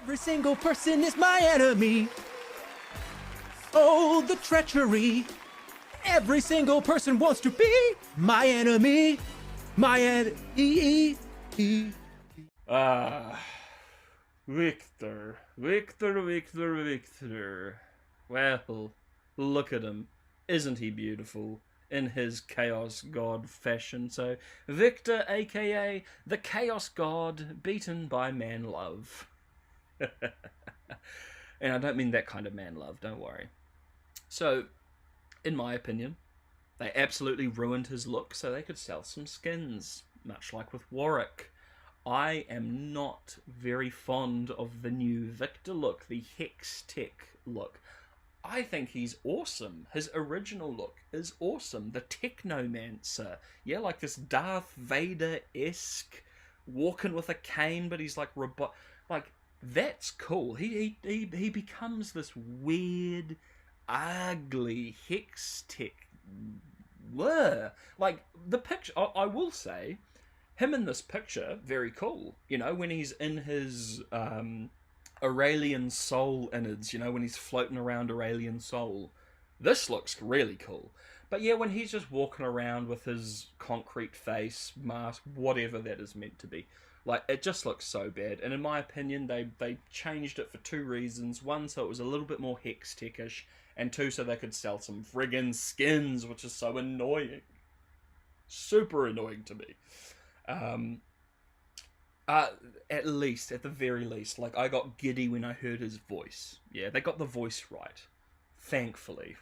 Every single person is my enemy. Oh, the treachery. Every single person wants to be my enemy. My enemy. Viktor. Well, look at him. Isn't he beautiful? In his Chaos God fashion. So, Viktor, aka the Chaos God, beaten by man love. And I don't mean that kind of man love, don't worry. So, in my opinion, they absolutely ruined his look so they could sell some skins, much like with Warwick. I am not very fond of the new Viktor look, the hextech look. I think he's awesome. His original look is awesome. The Technomancer. Yeah, like this Darth Vader-esque, walking with a cane, but he's like robot. Like, that's cool. He becomes this weird, ugly hextech. Like, the picture, I will say, him in this picture, very cool. You know, when he's in his Aurelian Soul innards, you know, when he's floating around Aurelian Soul. This looks really cool. But yeah, when he's just walking around with his concrete face, mask, whatever that is meant to be, like, it just looks so bad. And in my opinion, they changed it for two reasons. One, so it was a little bit more hex-tech-ish, and two, so they could sell some friggin' skins, which is so annoying. Super annoying to me. At least, at the very least, like, I got giddy when I heard his voice. Yeah, they got the voice right. Thankfully.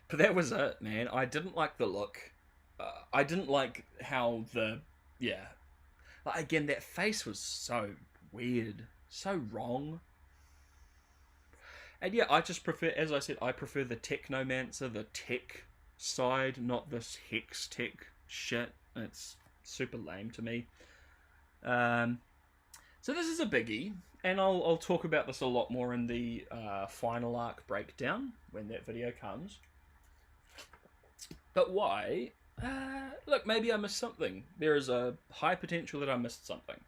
But that was it, man. I didn't like the look. I didn't like how yeah. Like, again, that face was so weird. So wrong. And yeah, I just prefer, as I said, I prefer the Technomancer, the tech side, not this hex tech shit. It's super lame to me. So this is a biggie, and I'll talk about this a lot more in the final arc breakdown when that video comes. But why? Look, maybe I missed something. There is a high potential that I missed something.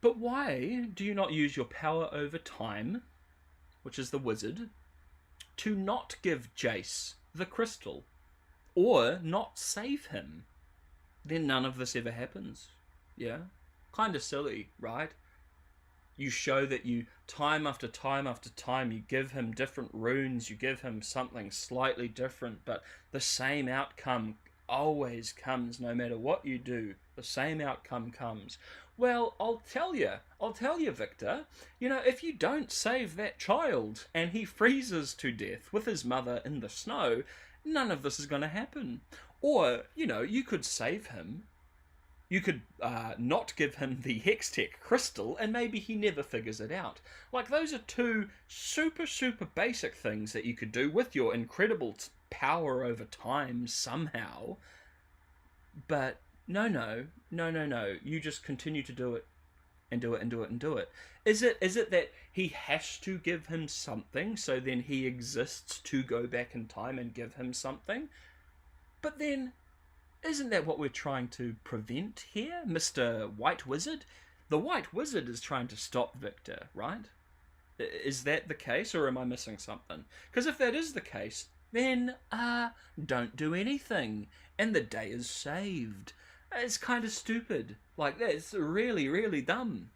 But why do you not use your power over time, which is the wizard, to not give Jayce the crystal, or not save him? Then none of this ever happens. Yeah? Kind of silly, right? You show that you, time after time after time, you give him different runes, you give him something slightly different, but the same outcome always comes no matter what you do. The same outcome comes. Well, I'll tell you, Viktor, you know, if you don't save that child and he freezes to death with his mother in the snow, none of this is going to happen. Or, you know, you could save him. You could not give him the hextech crystal, and maybe he never figures it out. Like, those are two super, super basic things that you could do with your incredible power over time somehow. But no. You just continue to do it, and do it, and do it, and do it. Is it that he has to give him something, so then he exists to go back in time and give him something? But then, isn't that what we're trying to prevent here, Mr. White Wizard? The White Wizard is trying to stop Viktor, right? Is that the case, or am I missing something? Because if that is the case, then, don't do anything, and the day is saved. It's kind of stupid. Like, that's really, really dumb.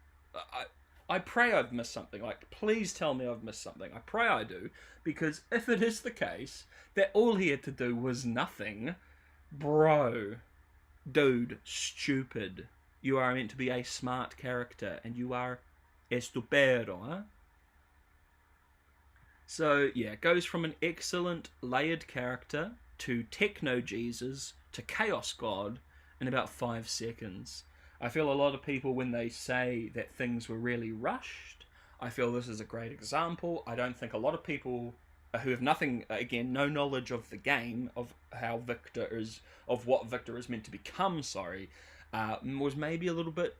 I pray I've missed something. Like, please tell me I've missed something. I pray I do, because if it is the case that all he had to do was nothing, bro, dude, stupid. You are meant to be a smart character, and you are estupendo, huh? So, yeah, it goes from an excellent layered character to Techno-Jesus to Chaos God in about 5 seconds. I feel a lot of people, when they say that things were really rushed, I feel this is a great example. I don't think a lot of people who have nothing, again, no knowledge of the game, of how Viktor is, of what Viktor is meant to become, was maybe a little bit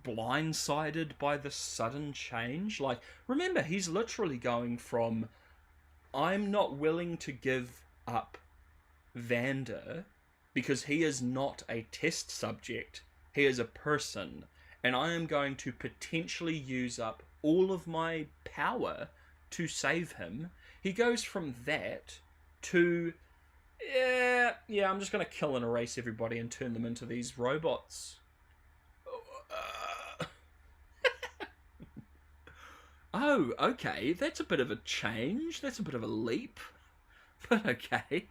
blindsided by the sudden change. Like, remember, he's literally going from, I'm not willing to give up Vander because he is not a test subject, he is a person, and I am going to potentially use up all of my power to save him. He goes from that to, yeah, I'm just going to kill and erase everybody and turn them into these robots. Oh, okay, that's a bit of a change. That's a bit of a leap. But okay.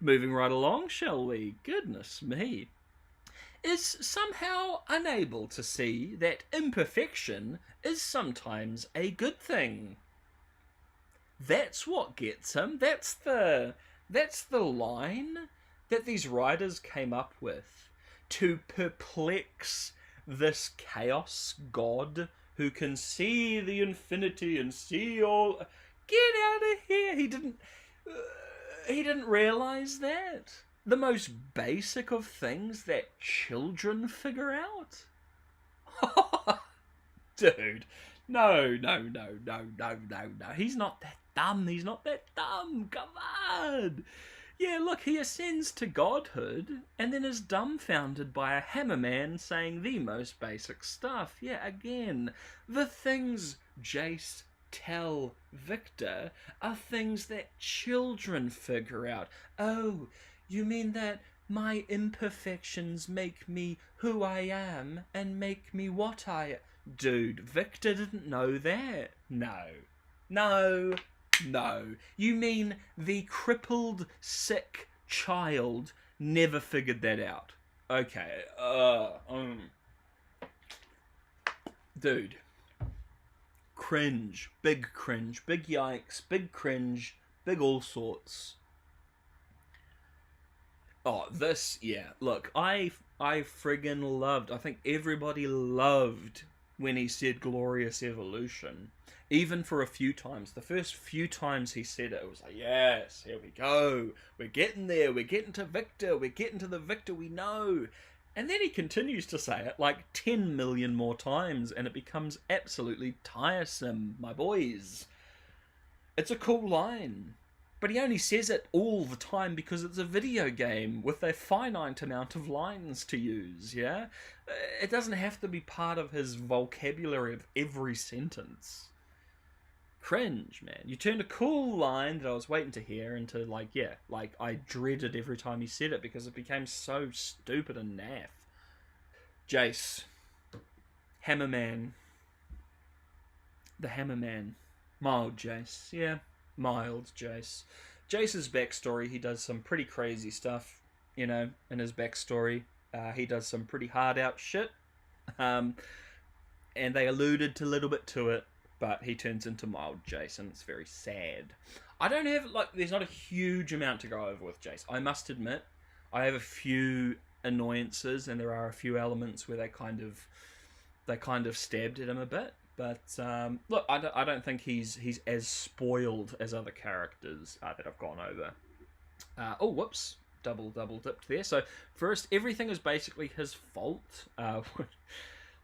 Moving right along, shall we? Goodness me. Is somehow unable to see that imperfection is sometimes a good thing. That's what gets him. That's the line that these writers came up with to perplex this chaos god who can see the infinity and see all. Get out of here! He didn't realize that. The most basic of things that children figure out. Dude, no. He's not that dumb. Come on. Yeah, look, he ascends to godhood and then is dumbfounded by a hammerman saying the most basic stuff. Yeah, again, the things Jayce tell Viktor are things that children figure out. Oh, you mean that my imperfections make me who I am and make me what I am? Dude, Viktor didn't know that. No. You mean the crippled, sick child never figured that out? Okay, Dude. Cringe. Big yikes, big cringe, big all sorts. Oh, this, yeah, look, I friggin' loved, I think everybody loved when he said glorious evolution. Even for a few times. The first few times he said it was like, yes, here we go. We're getting there. We're getting to Viktor. We're getting to the Viktor we know. And then he continues to say it like 10 million more times, and it becomes absolutely tiresome, my boys. It's a cool line. But he only says it all the time because it's a video game with a finite amount of lines to use, yeah? It doesn't have to be part of his vocabulary of every sentence. Cringe, man. You turned a cool line that I was waiting to hear into, like, yeah, like, I dreaded every time he said it because it became so stupid and naff. Jayce. Hammerman. The Hammerman. Mild Jayce. Yeah, mild Jayce. Jayce's backstory, he does some pretty crazy stuff, you know, in his backstory. He does some pretty hard out shit. And they alluded a little bit to it. But he turns into mild Jayce, and it's very sad. I don't have, like, there's not a huge amount to go over with Jayce. I must admit, I have a few annoyances, and there are a few elements where they kind of stabbed at him a bit. But, look, I don't think he's as spoiled as other characters that I've gone over. Oh, whoops. Double dipped there. So, first, everything is basically his fault.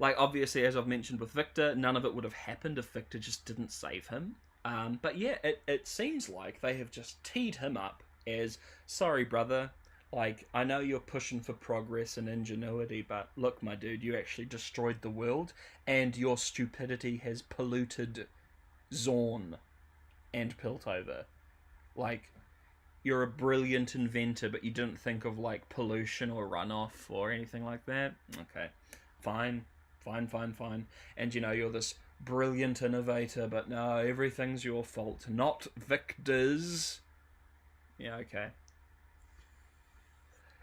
Like, obviously, as I've mentioned with Viktor, none of it would have happened if Viktor just didn't save him. But yeah, it seems like they have just teed him up as, sorry, brother, like, I know you're pushing for progress and ingenuity, but look, my dude, you actually destroyed the world, and your stupidity has polluted Zorn and Piltover. Like, you're a brilliant inventor, but you didn't think of, like, pollution or runoff or anything like that? Okay, fine. And you know, you're this brilliant innovator, but no, everything's your fault, not Viktor's. Yeah, okay.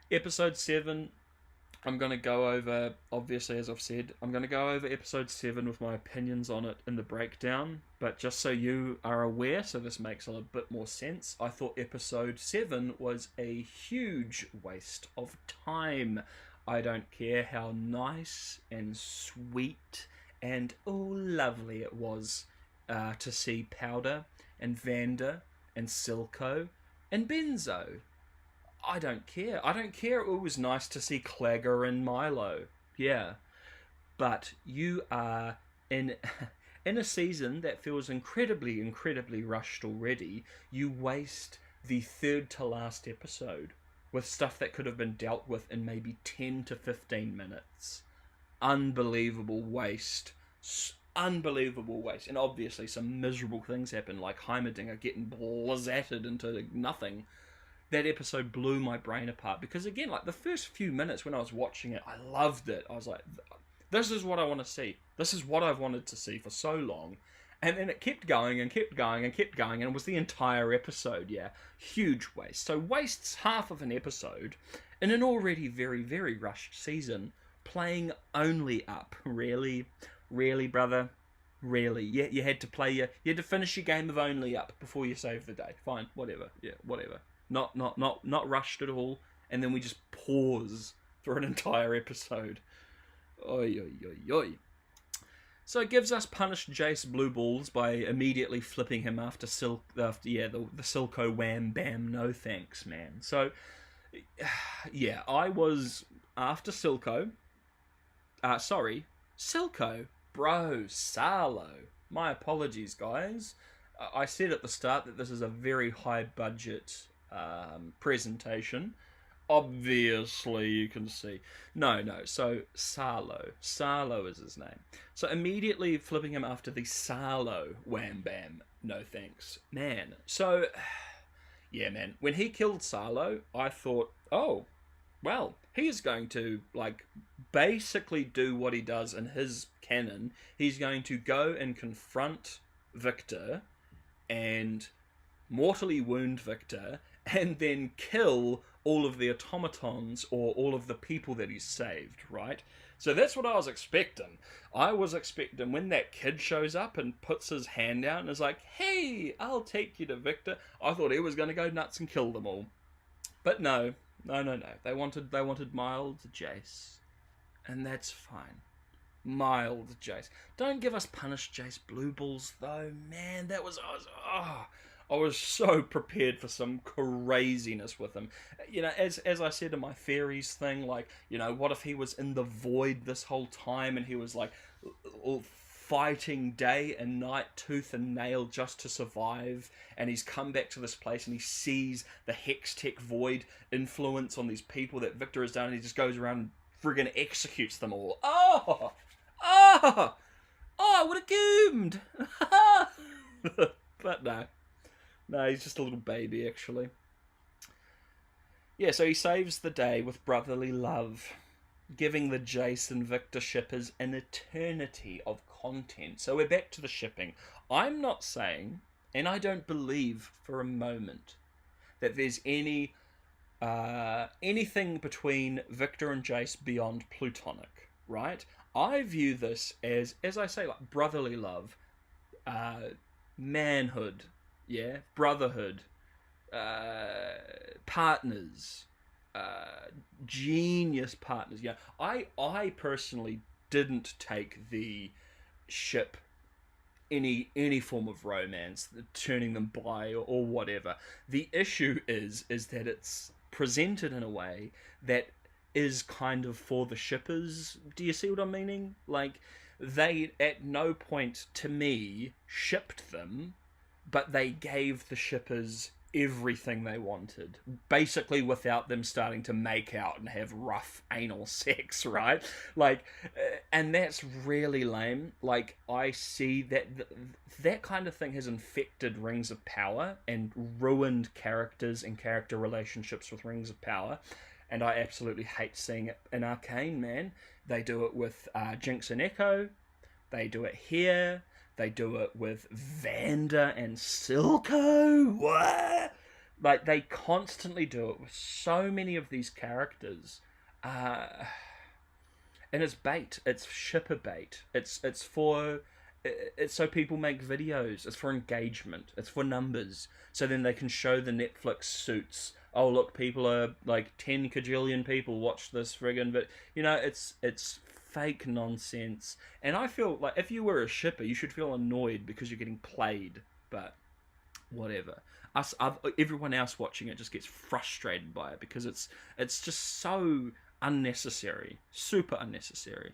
Episode 7, I'm going to go over, obviously, as I've said, I'm going to go over episode 7 with my opinions on it in the breakdown, but just so you are aware, so this makes a little bit more sense, I thought episode 7 was a huge waste of time. I don't care how nice and sweet and lovely it was to see Powder and Vander and Silco and Benzo. I don't care. It was nice to see Clagger and Milo. Yeah. But you are in a season that feels incredibly rushed already. You waste the third to last episode with stuff that could have been dealt with in maybe 10 to 15 minutes. Unbelievable waste. unbelievable waste. And obviously some miserable things happen, like Heimerdinger getting blizzatted into nothing. That episode blew my brain apart, because again, like the first few minutes when I was watching it, I loved it. I was like, this is what I want to see. This is what I've wanted to see for so long. And then it kept going and kept going and kept going, and it was the entire episode, yeah. Huge waste. So wastes half of an episode in an already very, very rushed season, playing only up. Really? Really, brother? Really? Yeah, you had to finish your game of only up before you save the day. Fine, whatever. Yeah, whatever. Not rushed at all, and then we just pause for an entire episode. Oi, oi, oi, oi. So it gives us punished Jayce blue balls by immediately flipping him after the Silco wham bam no thanks, man. So yeah, I was after Silco. Silco, bro, Salo. My apologies, guys. I said at the start that this is a very high budget presentation. Obviously, you can see. No. So, Salo is his name. So, immediately flipping him after the Salo wham bam, no thanks. Man. So, yeah, man. When he killed Salo, I thought, oh, well, he is going to, like, basically do what he does in his canon. He's going to go and confront Viktor and mortally wound Viktor, and then kill all of the automatons or all of the people that he's saved, right? So that's what I was expecting. I was expecting when that kid shows up and puts his hand out and is like, hey, I'll take you to Viktor. I thought he was going to go nuts and kill them all. But no. They wanted mild Jayce. And that's fine. Mild Jayce. Don't give us punished Jayce blue balls, though. Man, I was so prepared for some craziness with him. You know, as I said in my theories thing, like, you know, what if he was in the void this whole time and he was, like, fighting day and night, tooth and nail, just to survive, and he's come back to this place and he sees the hextech void influence on these people that Viktor has done, and he just goes around and friggin' executes them all. I would have goomed! But no. No, he's just a little baby, actually. Yeah, so he saves the day with brotherly love, giving the Jayce and Viktor shippers an eternity of content. So we're back to the shipping. I'm not saying, and I don't believe for a moment, that there's anything between Viktor and Jayce beyond platonic, right? I view this as I say, like brotherly love, manhood, yeah, brotherhood, partners, genius partners. Yeah, I personally didn't take the ship any form of romance, turning them bi or whatever. The issue is that it's presented in a way that is kind of for the shippers. Do you see what I'm meaning? Like, they at no point to me shipped them, but they gave the shippers everything they wanted, basically without them starting to make out and have rough anal sex, right? Like, and that's really lame. Like, I see that kind of thing has infected Rings of Power and ruined characters and character relationships with Rings of Power, and I absolutely hate seeing it in Arcane, man. They do it with Jinx and Ekko, they do it here, they do it with Vander and Silco. What? Like, they constantly do it with so many of these characters. And it's bait. It's shipper bait. It's so people make videos. It's for engagement. It's for numbers. So then they can show the Netflix suits. Oh, look, people are, like, 10 kajillion people watch this friggin'... But, you know, it's fake nonsense. And I feel like if you were a shipper, you should feel annoyed because you're getting played. But whatever. Everyone else watching it just gets frustrated by it because it's just so unnecessary. Super unnecessary.